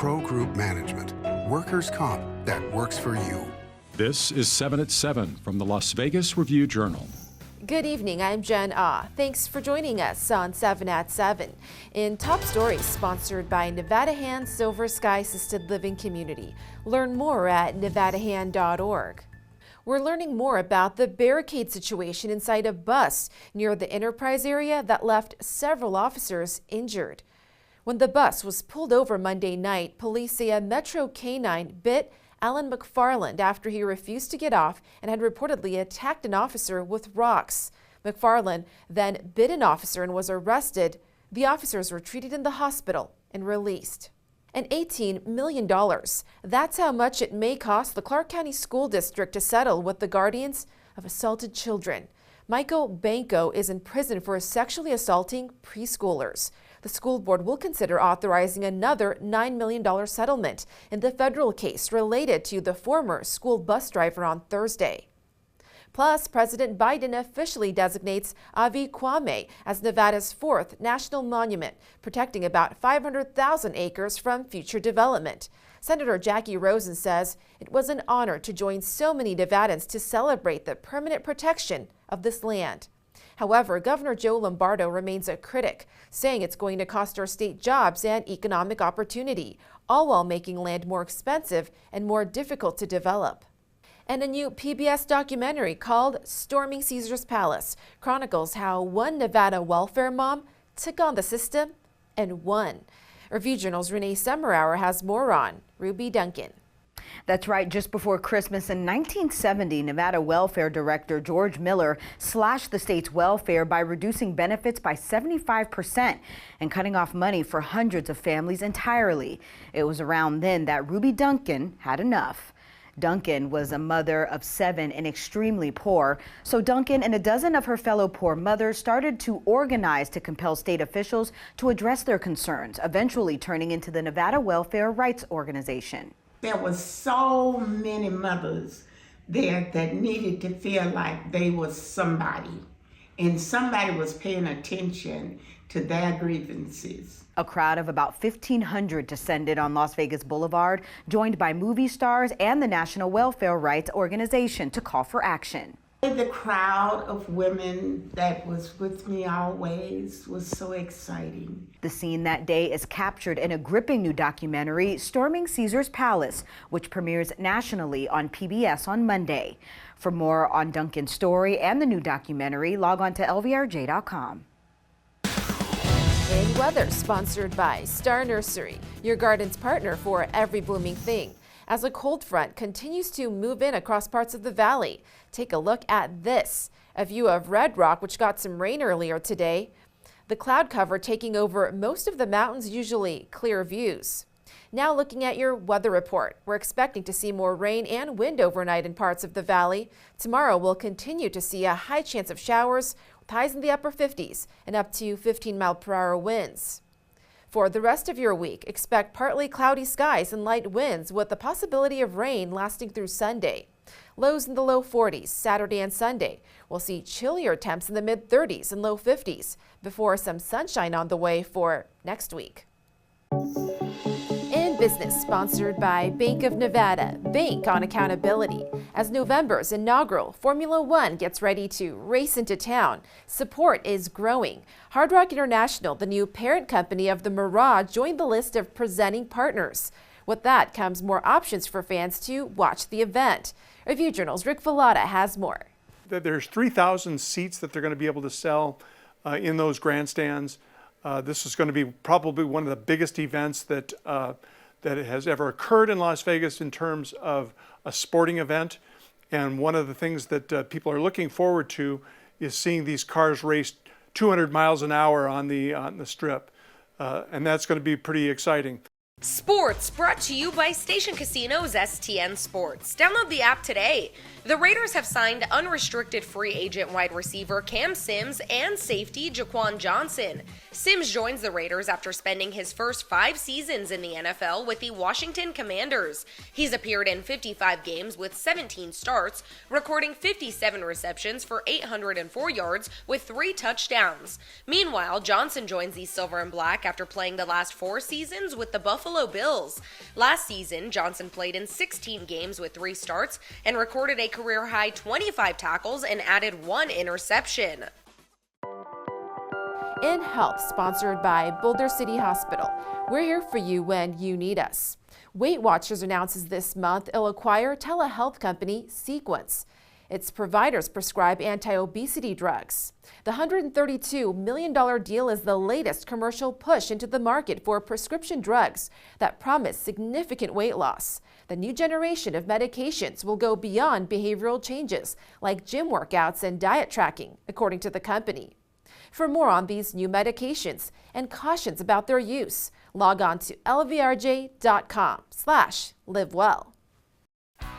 Pro Group Management. Workers' comp that works for you. This is 7 at 7 from the Las Vegas Review-Journal. Good evening, I'm Jen Ah. Thanks for joining us on 7 at 7. In Top Stories, sponsored by Nevada Hand Silver Sky Assisted Living Community. Learn more at nevadahand.org. We're learning more about the barricade situation inside a bus near the Enterprise area that left several officers injured. When the bus was pulled over Monday night, police say a Metro K-9 bit Alan McFarland after he refused to get off and had reportedly attacked an officer with rocks. McFarland then bit an officer and was arrested. The officers were treated in the hospital and released. And $18 million. That's how much it may cost the Clark County School District to settle with the guardians of assaulted children. Michael Banco is in prison for sexually assaulting preschoolers. The school board will consider authorizing another $9 million settlement in the federal case related to the former school bus driver on Thursday. Plus, President Biden officially designates Avi Kwa Ame as Nevada's 4th national monument, protecting about 500,000 acres from future development. Senator Jackie Rosen says it was an honor to join so many Nevadans to celebrate the permanent protection of this land. However, Governor Joe Lombardo remains a critic, saying it's going to cost our state jobs and economic opportunity, all while making land more expensive and more difficult to develop. And a new PBS documentary called Storming Caesar's Palace chronicles how one Nevada welfare mom took on the system and won. Review-Journal's Renee Summerhour has more on. Ruby Duncan. That's right. Just before Christmas in 1970, Nevada Welfare Director George Miller slashed the state's welfare by reducing benefits by 75% and cutting off money for hundreds of families entirely. It was around then that Ruby Duncan had enough. Duncan was a mother of 7 and extremely poor. So Duncan and a dozen of her fellow poor mothers started to organize to compel state officials to address their concerns, eventually turning into the Nevada Welfare Rights Organization. There were so many mothers there that needed to feel like they was somebody, and somebody was paying attention to their grievances. A crowd of about 1,500 descended on Las Vegas Boulevard, joined by movie stars and the National Welfare Rights Organization to call for action. The crowd of women that was with me always was so exciting. The scene that day is captured in a gripping new documentary, Storming Caesar's Palace, which premieres nationally on PBS on Monday. For more on Duncan's story and the new documentary, log on to lvrj.com. And weather, sponsored by Star Nursery, your garden's partner for every blooming thing. As a cold front continues to move in across parts of the valley, take a look at this. A view of Red Rock, which got some rain earlier today. The cloud cover taking over most of the mountain's usually clear views. Now looking at your weather report. We're expecting to see more rain and wind overnight in parts of the valley. Tomorrow we'll continue to see a high chance of showers with highs in the upper 50s and up to 15-mile-per-hour winds. For the rest of your week, expect partly cloudy skies and light winds with the possibility of rain lasting through Sunday. Lows in the low 40s Saturday and Sunday. We'll see chillier temps in the mid-30s and low 50s before some sunshine on the way for next week. In Business, sponsored by Bank of Nevada, Bank on Accountability. As November's inaugural Formula One gets ready to race into town, support is growing. Hard Rock International, the new parent company of the Mirage, joined the list of presenting partners. With that comes more options for fans to watch the event. Review-Journal's Rick Vallata has more. There's 3,000 seats that they're going to be able to sell in those grandstands. This is going to be probably one of the biggest events that has ever occurred in Las Vegas in terms of a sporting event. And one of the things that people are looking forward to is seeing these cars race 200 miles an hour on the strip. And that's going to be pretty exciting. Sports brought to you by Station Casinos STN Sports. Download the app today. The Raiders have signed unrestricted free agent wide receiver Cam Sims and safety Jaquan Johnson. Sims joins the Raiders after spending his first 5 seasons in the NFL with the Washington Commanders. He's appeared in 55 games with 17 starts, recording 57 receptions for 804 yards with 3 touchdowns. Meanwhile, Johnson joins the Silver and Black after playing the last 4 seasons with the Buffalo Buffalo Bills. Last season, Johnson played in 16 games with 3 starts and recorded a career-high 25 tackles and added 1 interception. In Health, sponsored by Boulder City Hospital. We're here for you when you need us. Weight Watchers announces this month it'll acquire telehealth company Sequence. Its providers prescribe anti-obesity drugs. The $132 million deal is the latest commercial push into the market for prescription drugs that promise significant weight loss. The new generation of medications will go beyond behavioral changes like gym workouts and diet tracking, according to the company. For more on these new medications and cautions about their use, log on to lvrj.com/livewell.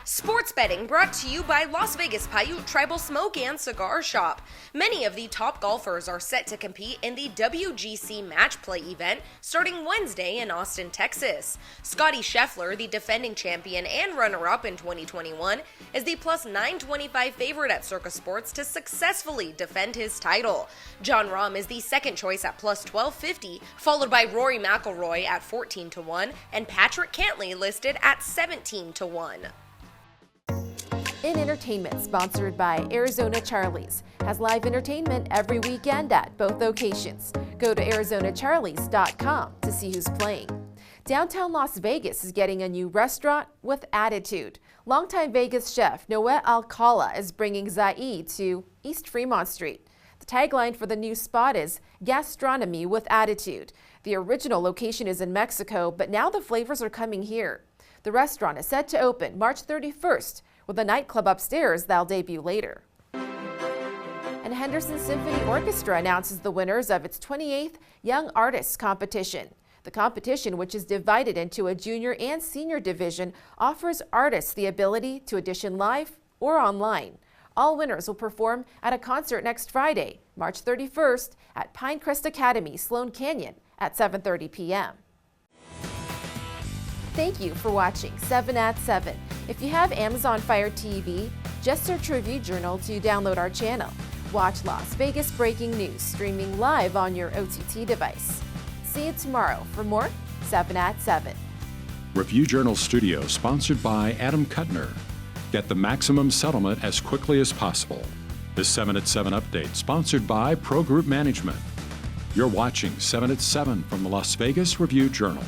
Sports betting brought to you by Las Vegas Paiute Tribal Smoke and Cigar Shop. Many of the top golfers are set to compete in the WGC Match Play event starting Wednesday in Austin, Texas. Scotty Scheffler, the defending champion and runner-up in 2021, is the plus 925 favorite at Circa Sports to successfully defend his title. Jon Rahm is the second choice at plus 1250, followed by Rory McIlroy at 14-1 and Patrick Cantlay listed at 17-1. In Entertainment, sponsored by Arizona Charlie's, has live entertainment every weekend at both locations. Go to ArizonaCharlies.com to see who's playing. Downtown Las Vegas is getting a new restaurant with attitude. Longtime Vegas chef Noé Alcala is bringing Zaid to East Fremont Street. The tagline for the new spot is Gastronomy with Attitude. The original location is in Mexico, but now the flavors are coming here. The restaurant is set to open March 31st, with a nightclub upstairs that'll debut later. And Henderson Symphony Orchestra announces the winners of its 28th Young Artists Competition. The competition, which is divided into a junior and senior division, offers artists the ability to audition live or online. All winners will perform at a concert next Friday, March 31st at Pinecrest Academy, Sloan Canyon at 7:30 p.m. Thank you for watching 7 at 7. If you have Amazon Fire TV, just search Review Journal to download our channel. Watch Las Vegas breaking news streaming live on your OTT device. See you tomorrow for more 7 at 7. Review Journal Studio, sponsored by Adam Kuttner. Get the maximum settlement as quickly as possible. This 7 at 7 update, sponsored by Pro Group Management. You're watching 7 at 7 from the Las Vegas Review Journal.